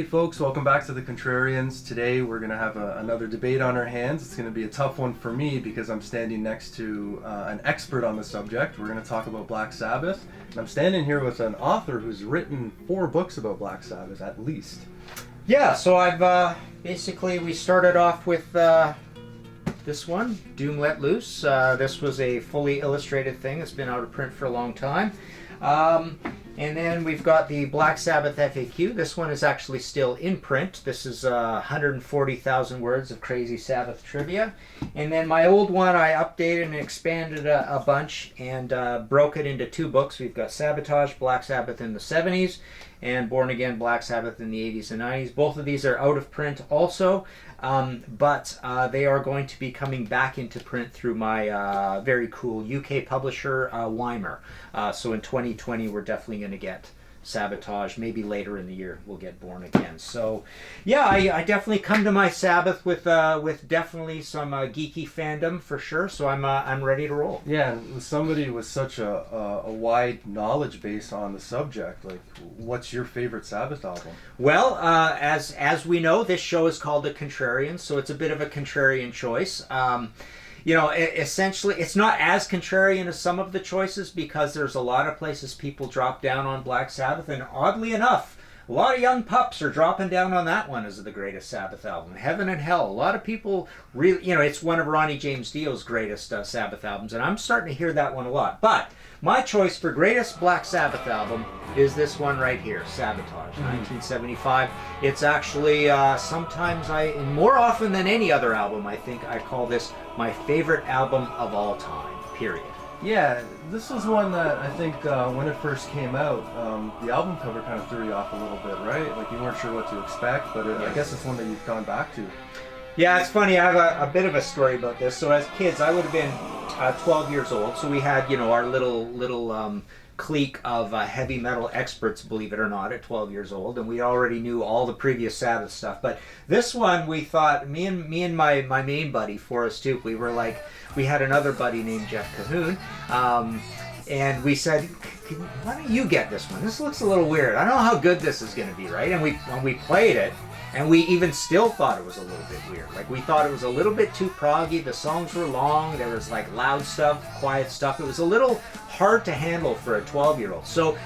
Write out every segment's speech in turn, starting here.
folks, welcome back to the Contrarians. Today we're going to have another debate on our hands. It's going to be a tough one for me because I'm standing next to an expert on the subject. We're going to talk about Black Sabbath. And I'm standing here with an author who's written 4 books about Black Sabbath, at least. Yeah, so I've basically, we started off with this one, Doom Let Loose. This was a fully illustrated thing. It's been out of print for a long time. And then we've got the Black Sabbath FAQ. This one is actually still in print. This is 140,000 words of crazy Sabbath trivia. And then my old one I updated and expanded a bunch and broke it into 2 books. We've got Sabotage, Black Sabbath in the 70s, and Born Again, Black Sabbath in the 80s and 90s. Both of these are out of print also, but they are going to be coming back into print through my very cool UK publisher, Weimer. So in 2020, we're definitely going to get Sabotage. Maybe later in the year we'll get Born Again. So yeah, I definitely come to my Sabbath with definitely some geeky fandom for sure. So I'm ready to roll. Yeah, and somebody with such a wide knowledge base on the subject, like, what's your favorite Sabbath album? Well, as we know, this show is called The Contrarians, so it's a bit of a contrarian choice. You know, essentially, it's not as contrarian as some of the choices because there's a lot of places people drop down on Black Sabbath, and oddly enough, a lot of young pups are dropping down on that one as the greatest Sabbath album. Heaven and Hell. A lot of people really, you know, it's one of Ronnie James Dio's greatest Sabbath albums, and I'm starting to hear that one a lot. But my choice for greatest Black Sabbath album is this one right here, Sabotage, 1975. It's actually, sometimes more often than any other album, I think I call this my favorite album of all time, period. Yeah, this was one that I think when it first came out, the album cover kind of threw you off a little bit, right? Like you weren't sure what to expect, but I guess it's one that you've gone back to. Yeah, it's funny. I have a bit of a story about this. So as kids, I would have been 12 years old. So we had, you know, our little clique of heavy metal experts, believe it or not, at 12 years old, and we already knew all the previous Sabbath stuff. But this one, we thought, me and my main buddy Forrest Duke, we were like, we had another buddy named Jeff Cahoon, and we said, why don't you get this one? This looks a little weird. I don't know how good this is going to be, right? And we played it. And we even still thought it was a little bit weird. Like, we thought it was a little bit too proggy. The songs were long. There was, like, loud stuff, quiet stuff. It was a little hard to handle for a 12-year-old. So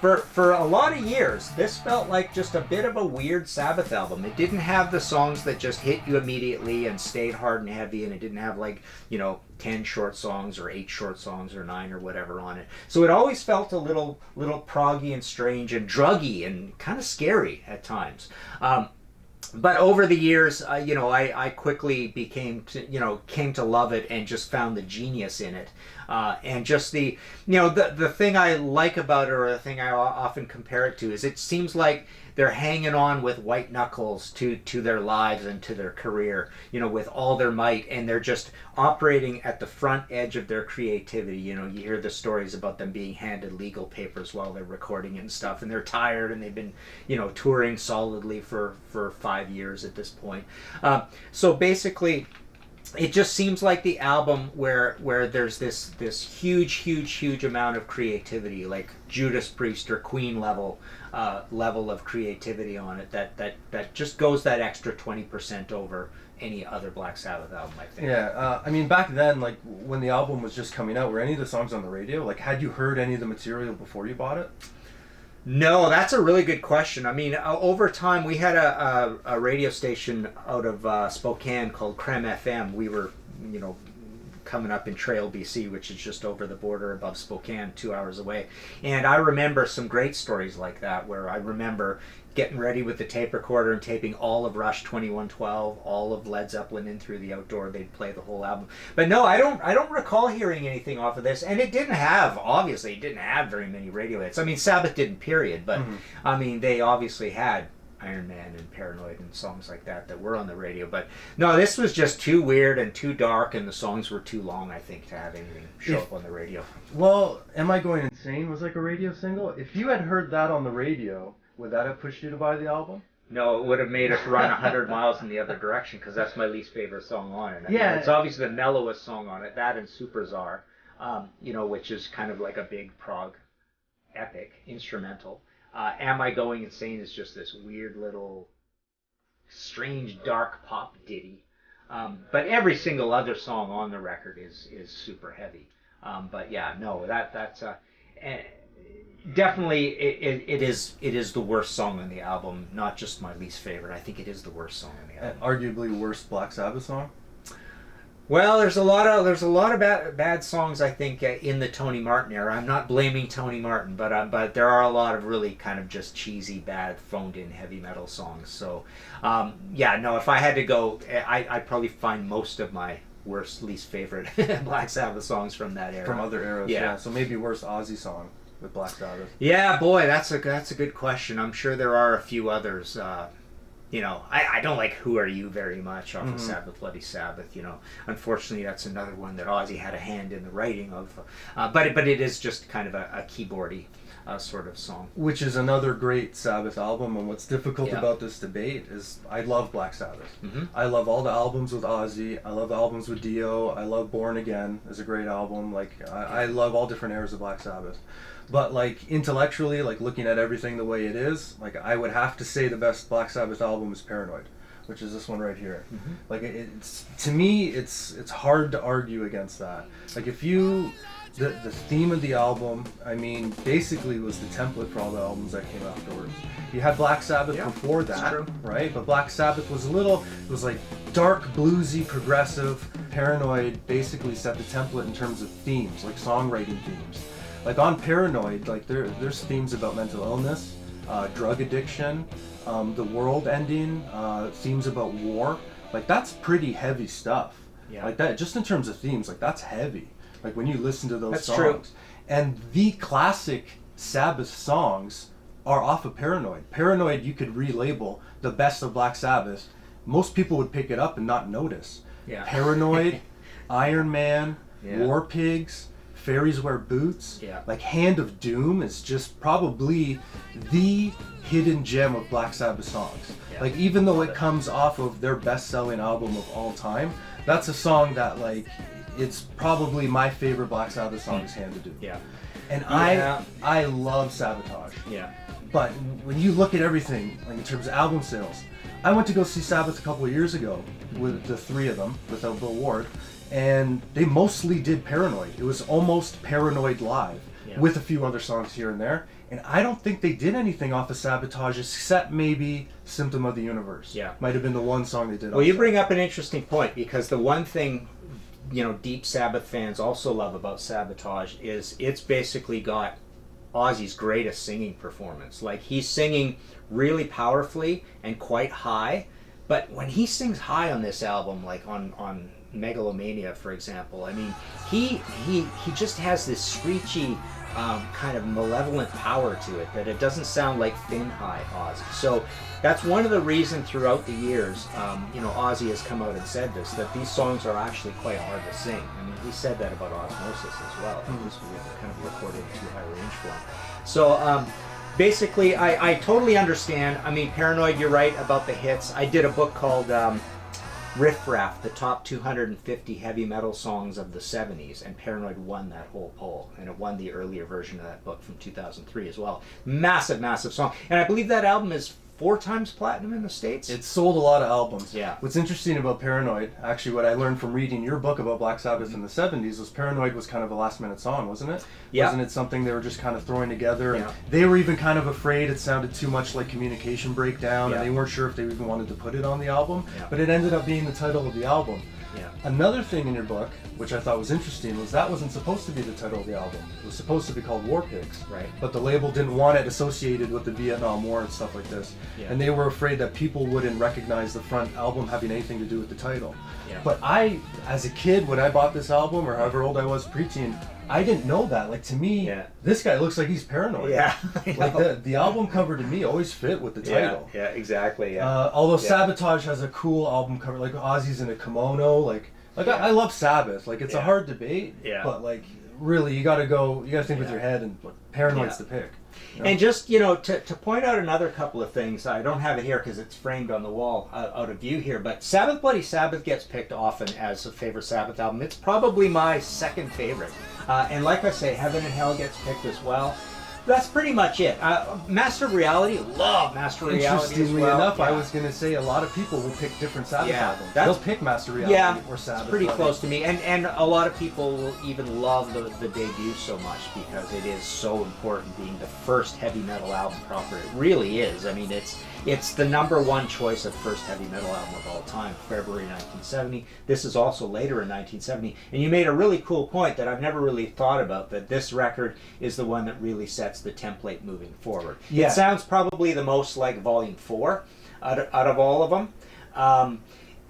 for a lot of years, this felt like just a bit of a weird Sabbath album. It didn't have the songs that just hit you immediately and stayed hard and heavy, and it didn't have, like, you know, 10 short songs or 8 short songs or 9 or whatever on it. So it always felt a little proggy and strange and druggy and kind of scary at times. But over the years, you know, I quickly came to love it and just found the genius in it. And just the thing I like about it, or the thing I often compare it to, is it seems like they're hanging on with white knuckles to their lives and to their career, you know, with all their might, and they're just operating at the front edge of their creativity. You know, you hear the stories about them being handed legal papers while they're recording and stuff, and they're tired, and they've been, you know, touring solidly for 5 years at this point. So basically, it just seems like the album where there's this huge amount of creativity, like Judas Priest or Queen level of creativity on it, that just goes that extra 20% over any other Black Sabbath album, I think. Yeah, I mean, back then, like, when the album was just coming out, were any of the songs on the radio? Like, had you heard any of the material before you bought it? No, that's a really good question. I mean, over time, we had a radio station out of Spokane called Creme FM. We were, you know, coming up in Trail, BC, which is just over the border above Spokane, 2 hours away. And I remember some great stories like that, where I remember getting ready with the tape recorder and taping all of Rush 2112, all of Led Zeppelin In Through the Outdoor. They'd play the whole album. But no, I don't recall hearing anything off of this. And it didn't have very many radio hits. I mean, Sabbath didn't, period. But I mean, they obviously had Iron Man and Paranoid and songs like that were on the radio. But no, this was just too weird and too dark, and the songs were too long, I think, to have anything show up on the radio. Well, Am I Going Insane was like a radio single. If you had heard that on the radio, would that have pushed you to buy the album? No, it would have made us run 100 miles in the other direction, because that's my least favorite song on it. I mean, it's obviously the mellowest song on it, that and Super Czar, you know, which is kind of like a big prog epic instrumental. Am I Going Insane is just this weird little strange dark pop ditty. But every single other song on the record is super heavy. But yeah, no, that's definitely it is the worst song on the album. Not just my least favorite. I think it is the worst song on the album. Arguably worst Black Sabbath song. Well, there's a lot of bad songs, I think, in the Tony Martin era. I'm not blaming Tony Martin, but there are a lot of really kind of just cheesy, bad, phoned-in heavy metal songs. So, yeah, no, if I had to go, I'd probably find most of my least favorite Black Sabbath songs from that era. From other eras, yeah. So maybe worst Ozzy song with Black Sabbath. Yeah, boy, that's a good question. I'm sure there are a few others. You know, I don't like Who Are You very much off of Sabbath Bloody Sabbath, you know. Unfortunately, that's another one that Ozzy had a hand in the writing of. But it is just kind of a keyboardy sort of song. Which is another great Sabbath album, and what's difficult about this debate is I love Black Sabbath. I love all the albums with Ozzy. I love the albums with Dio. I love Born Again is a great album. Like, I love all different eras of Black Sabbath. But like intellectually, like looking at everything the way it is, like I would have to say the best Black Sabbath album is Paranoid, which is this one right here. Like it's to me, it's hard to argue against that. Like if you, the theme of the album, I mean, basically was the template for all the albums that came afterwards. You had Black Sabbath before that, right? But Black Sabbath was it was like dark, bluesy, progressive. Paranoid basically set the template in terms of themes, like songwriting themes. Like on Paranoid, like there's themes about mental illness, drug addiction, the world ending, themes about war. Like that's pretty heavy stuff. Yeah. Like that, just in terms of themes, like that's heavy. Like when you listen to those songs. True. And the classic Sabbath songs are off of Paranoid. Paranoid you could relabel the best of Black Sabbath. Most people would pick it up and not notice. Yeah. Paranoid, Iron Man, War Pigs, Fairies Wear Boots, like Hand of Doom is just probably the hidden gem of Black Sabbath songs. Like even though it comes off of their best-selling album of all time, that's a song that like it's probably my favorite Black Sabbath song is Hand of Doom. Yeah. And I love Sabotage. Yeah. But when you look at everything, like in terms of album sales, I went to go see Sabbath a couple of years ago with the three of them, without Bill Ward. And they mostly did Paranoid. It was almost Paranoid live, with a few other songs here and there. And I don't think they did anything off of Sabotage except maybe Symptom of the Universe. Yeah. Might have been the one song they did. Well, you bring up an interesting point, because the one thing, you know, deep Sabbath fans also love about Sabotage is it's basically got Ozzy's greatest singing performance. Like, he's singing really powerfully and quite high, but when he sings high on this album, like on Megalomania, for example, I mean, he just has this screechy kind of malevolent power to it, that it doesn't sound like thin high Ozzy. So that's one of the reasons throughout the years, you know, Ozzy has come out and said this, that these songs are actually quite hard to sing. I mean, he said that about Osmosis as well. This was kind of recorded too high range for him. So basically, I totally understand. I mean, Paranoid, you're right about the hits. I did a book called Riff Raff, the top 250 heavy metal songs of the 70s, and Paranoid won that whole poll, and it won the earlier version of that book from 2003 as well. Massive, massive song. And I believe that album is 4 times platinum in the States. It sold a lot of albums. Yeah. What's interesting about Paranoid, actually what I learned from reading your book about Black Sabbath in the 70s, was Paranoid was kind of a last minute song, wasn't it? Yeah. Wasn't it something they were just kind of throwing together? And they were even kind of afraid it sounded too much like Communication Breakdown, and they weren't sure if they even wanted to put it on the album, but it ended up being the title of the album. Yeah. Another thing in your book, which I thought was interesting, was that wasn't supposed to be the title of the album. It was supposed to be called War Pigs. Right. But the label didn't want it associated with the Vietnam War and stuff like this. Yeah. And they were afraid that people wouldn't recognize the front album having anything to do with the title. Yeah. But I, as a kid, when I bought this album, or however old I was preteen, I didn't know that. Like, to me, this guy looks like he's paranoid. Yeah. Like, the album cover to me always fit with the title. Yeah, exactly. Yeah. Although Sabotage has a cool album cover, like Ozzy's in a kimono. Like I love Sabbath. Like, it's a hard debate. Yeah. But, like, really, you gotta think with your head, and Paranoid's the pick. You know? And just, you know, to point out another couple of things, I don't have it here because it's framed on the wall out of view here, but Sabbath Bloody Sabbath gets picked often as a favorite Sabbath album. It's probably my second favorite. And like I say, Heaven and Hell gets picked as well. that's pretty much it. Master of Reality, love Master of Reality as Interestingly well. enough, Yeah. I was going to say a lot of people will pick different Sabbath Yeah, albums. that's- They'll pick Master of Reality Yeah, or Sabbath. it's pretty but close to me, and a lot of people will even love the debut so much because it is so important, being the first heavy metal album proper. It really is. I mean, it's the number one choice of first heavy metal album of all time, February 1970. This is also later in 1970, and you made a really cool point that I've never really thought about, that this record is the one that really sets the template moving forward. Yeah. It sounds probably the most like Volume 4 out of all of them.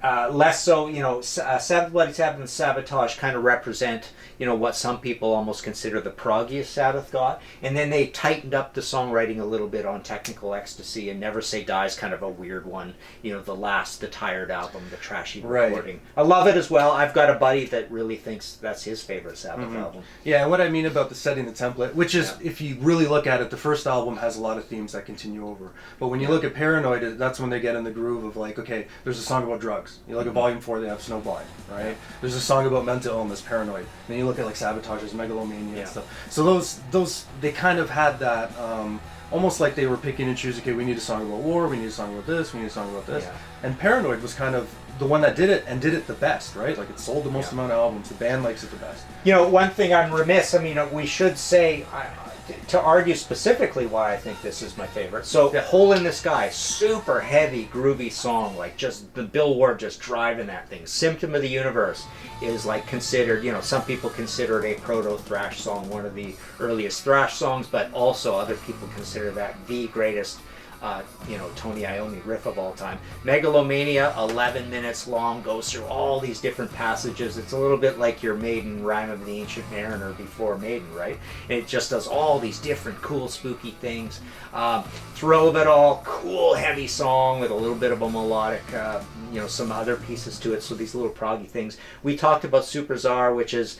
Less so, Sabbath, Bloody Sabbath, and Sabotage kind of represent, what some people almost consider the proggiest Sabbath got. And then they tightened up the songwriting a little bit on Technical Ecstasy, and Never Say Die is kind of a weird one. The Tired album, the trashy recording. I love it as well. I've got a buddy that really thinks that's his favorite Sabbath album. Yeah, and what I mean about the setting the template, which is, if you really look at it, the first album has a lot of themes that continue over. But when you look at Paranoid, that's when they get in the groove of like, okay, there's a song about drugs. You look at Volume 4, they have Snowblind, right? Yeah. There's a song about mental illness, Paranoid. Then you look at like Sabotage's Megalomania and stuff. So those they kind of had that, almost like they were picking and choosing, okay, we need a song about war, we need a song about this, we need a song about this. Yeah. And Paranoid was kind of the one that did it, and did it the best, right? Like, it sold the most amount of albums. The band likes it the best. One thing I'm remiss, we should say, to argue specifically why I think this is my favorite. So, Hole in the Sky, super heavy, groovy song, like just the Bill Ward just driving that thing. Symptom of the Universe is like considered, some people consider it a proto-thrash song, one of the earliest thrash songs, but also other people consider that the greatest Tony Iommi riff of all time. Megalomania, 11 minutes long, goes through all these different passages. It's a little bit like your Maiden Rhyme of the Ancient Mariner before Maiden, right? And it just does all these different cool, spooky things. Throw of It All, cool, heavy song with a little bit of a melodic, some other pieces to it. So these little proggy things. We talked about Super Czar, which is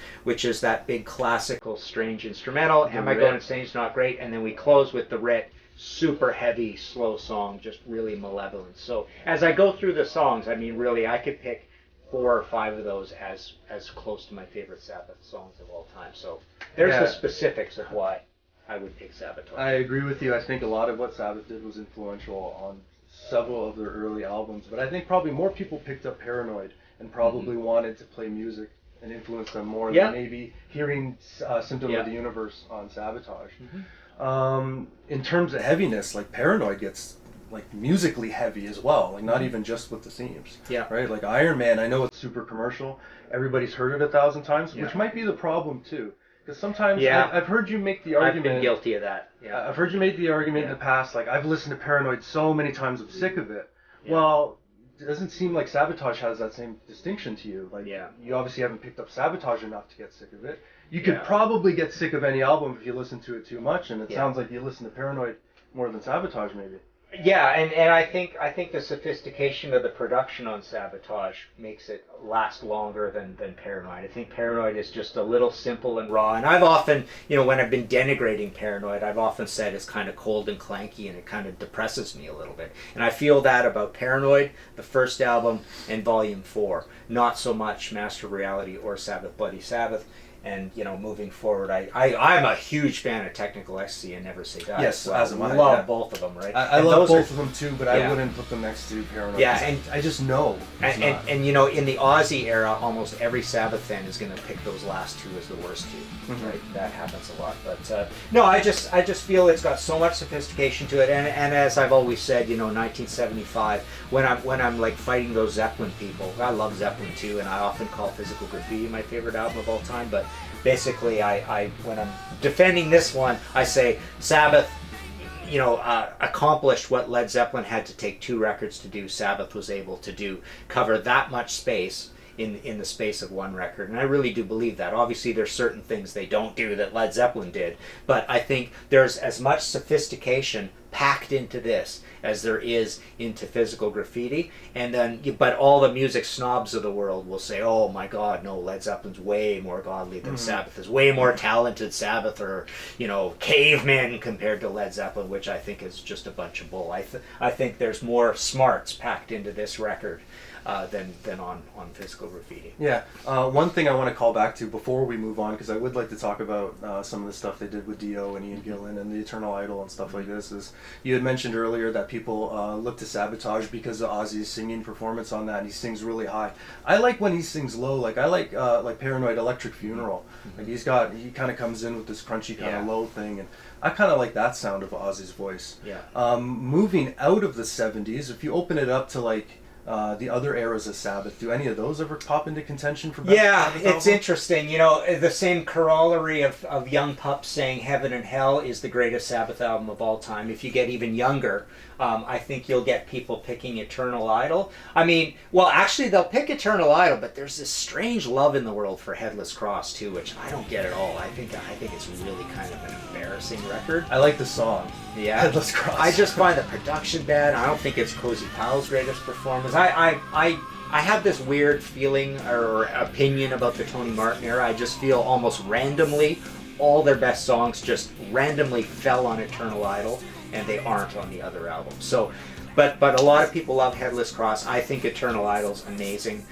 that big classical, strange instrumental. Am I Going Insane? It's not great. And then we close with the Writ. Super heavy, slow song, just really malevolent. So as I go through the songs, really, I could pick 4 or 5 of those as close to my favorite Sabbath songs of all time. So there's the specifics of why I would pick Sabotage. I agree with you. I think a lot of what Sabbath did was influential on several of their early albums, but I think probably more people picked up Paranoid and probably wanted to play music and influence them more than maybe hearing Symptom of the Universe on Sabotage. In terms of heaviness, like Paranoid gets like musically heavy as well, like not even just with the themes. Yeah. Right? Like Iron Man, I know it's super commercial. Everybody's heard it 1,000 times, which might be the problem too. Because sometimes I've heard you make the argument. I've been guilty of that. Yeah. I've heard you make the argument in the past, like I've listened to Paranoid so many times, I'm sick of it. Yeah. Well, it doesn't seem like Sabotage has that same distinction to you. Like you obviously haven't picked up Sabotage enough to get sick of it. You could probably get sick of any album if you listen to it too much, and it sounds like you listen to Paranoid more than Sabotage, maybe. Yeah, and I think the sophistication of the production on Sabotage makes it last longer than Paranoid. I think Paranoid is just a little simple and raw, and I've often, when I've been denigrating Paranoid, I've often said it's kind of cold and clanky, and it kind of depresses me a little bit. And I feel that about Paranoid, the first album, and Volume 4. Not so much Master of Reality or Sabbath, Bloody Sabbath. And moving forward, I'm a huge fan of Technical Ecstasy and Never Say Die. Yes, as am I. Love both of them, right? I love both of them too, but I wouldn't put them next to Paranoid. Yeah, and I just know. And in the Aussie era, almost every Sabbath fan is going to pick those last two as the worst two. Right? That happens a lot. But no, I just feel it's got so much sophistication to it, and as I've always said, 1975, when I'm like fighting those Zeppelin people, I love Zeppelin too, and I often call Physical Graffiti my favorite album of all time, but basically, I when I'm defending this one, I say Sabbath, accomplished what Led Zeppelin had to take 2 records to do. Sabbath was able to cover that much space in the space of 1 record, and I really do believe that. Obviously, there's certain things they don't do that Led Zeppelin did, but I think there's as much sophistication packed into this as there is into physical graffiti. And then, but all the music snobs of the world will say, oh my God, no, Led Zeppelin's way more godly than Sabbath, is way more talented Sabbath, or, you know, cavemen compared to Led Zeppelin, which I think is just a bunch of bull. I think there's more smarts packed into this record than on physical graffiti. Yeah. One thing I want to call back to before we move on, because I would like to talk about some of the stuff they did with Dio and Ian Gillan and the Eternal Idol and stuff like this, is you had mentioned earlier that people look to Sabotage because of Ozzy's singing performance on that, and he sings really high. I like when he sings low. Like I like Paranoid Electric Funeral. Like he kind of comes in with this crunchy kind of low thing, and I kind of like that sound of Ozzy's voice. Yeah. Moving out of the 70s, if you open it up to like the other eras of Sabbath, do any of those ever pop into contention for best Sabbath it's album? interesting. You know, the same corollary of young pups saying Heaven and Hell is the greatest Sabbath album of all time. If you get even younger, I think you'll get people picking Eternal Idol. I mean, well, actually they'll pick Eternal Idol, but there's this strange love in the world for Headless Cross too, which I don't get at all. I think it's really kind of an embarrassing record. I like the song. Yeah, Headless Cross. I just find the production bad. I don't think it's Cozy Powell's greatest performance. I have this weird feeling or opinion about the Tony Martin era. I just feel almost randomly all their best songs just randomly fell on Eternal Idol, and they aren't on the other albums. So, but a lot of people love Headless Cross. I think Eternal Idol's amazing.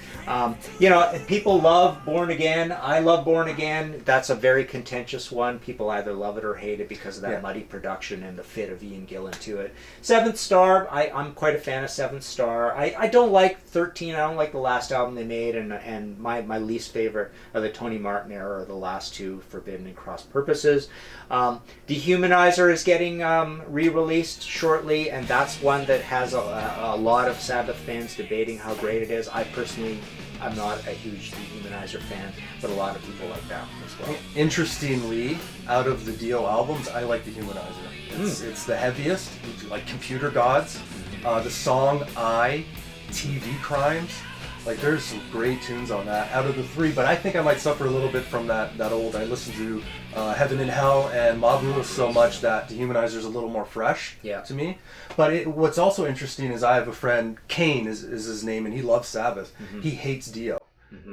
You know, people love Born Again. I love Born Again. That's a very contentious one. People either love it or hate it because of that muddy production and the fit of Ian Gillan to it. Seventh Star, I'm quite a fan of Seventh Star. I don't like 13. I don't like the last album they made, and my least favorite of the Tony Martin era are the last two, Forbidden and Cross Purposes. Dehumanizer is getting re-released shortly, and that's one that has a lot of Sabbath fans debating how great it is. I personally, I'm not a huge Dehumanizer fan, but a lot of people like that one as well. Interestingly, out of the Dio albums, I like Dehumanizer. It's the heaviest, like Computer Gods. The song TV Crimes. Like there's some great tunes on that out of the three, but I think I might suffer a little bit from that old. I listened to Heaven and Hell and Mob Rules so much that Dehumanizer's a little more fresh to me. But what's also interesting is I have a friend, Kane is his name, and he loves Sabbath. He hates Dio,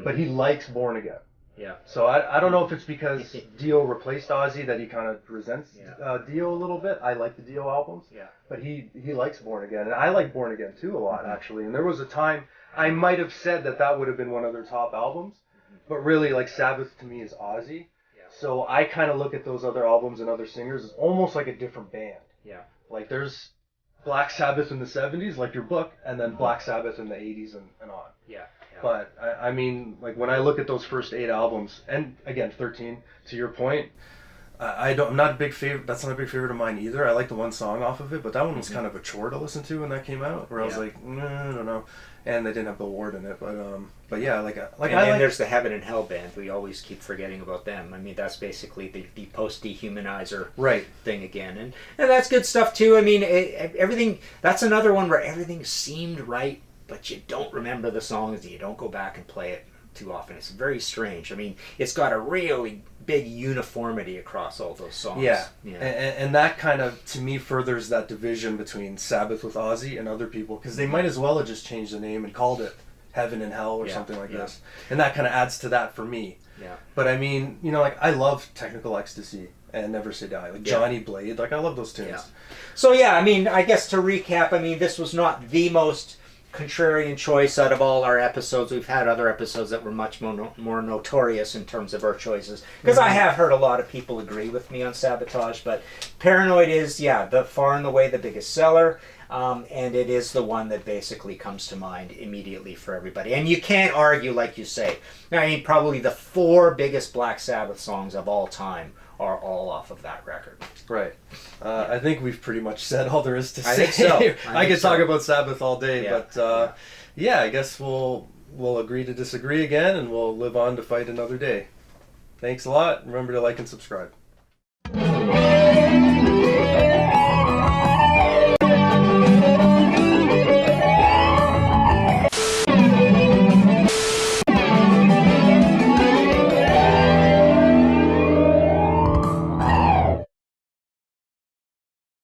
but he likes Born Again. Yeah. So I don't know if it's because Dio replaced Ozzy that he kind of resents Dio a little bit. I like the Dio albums, but he likes Born Again, and I like Born Again too a lot actually. And there was a time I might have said that would have been one of their top albums, but really like Sabbath to me is Ozzy. So I kind of look at those other albums and other singers as almost like a different band. Yeah. Like there's Black Sabbath in the 70s, like your book, and then Black Sabbath in the 80s and on. Yeah. But I mean, like when I look at those first 8 albums, and again 13, to your point, I'm not a big favorite. That's not a big favorite of mine either. I like the one song off of it, but that one was kind of a chore to listen to when that came out. Where I was like, I don't know, and they didn't have Bill Ward in it. But yeah, and then there's the Heaven and Hell band. We always keep forgetting about them. I mean, that's basically the post-Dehumanizer thing again, and that's good stuff too. I mean, everything. That's another one where everything seemed right, but you don't remember the songs and you don't go back and play it too often. It's very strange. I mean, it's got a really big uniformity across all those songs. Yeah. And that kind of, to me, furthers that division between Sabbath with Ozzy and other people, because they might as well have just changed the name and called it Heaven and Hell or something like this. And that kind of adds to that for me. Yeah. But I mean, you know, like I love Technical Ecstasy and Never Say Die. Like Johnny Blade, like I love those tunes. Yeah. So I mean, I guess to recap, I mean, this was not the most contrarian choice out of all our episodes. We've had other episodes that were much more notorious in terms of our choices, because I have heard a lot of people agree with me on Sabotage, but Paranoid is the far and away the biggest seller, and it is the one that basically comes to mind immediately for everybody, and you can't argue, like you say. I mean, probably the 4 biggest Black Sabbath songs of all time are all off of that record. Right. I think we've pretty much said all there is to say. I think so. I could talk about Sabbath all day, but I guess we'll agree to disagree again, and we'll live on to fight another day. Thanks a lot. Remember to like and subscribe.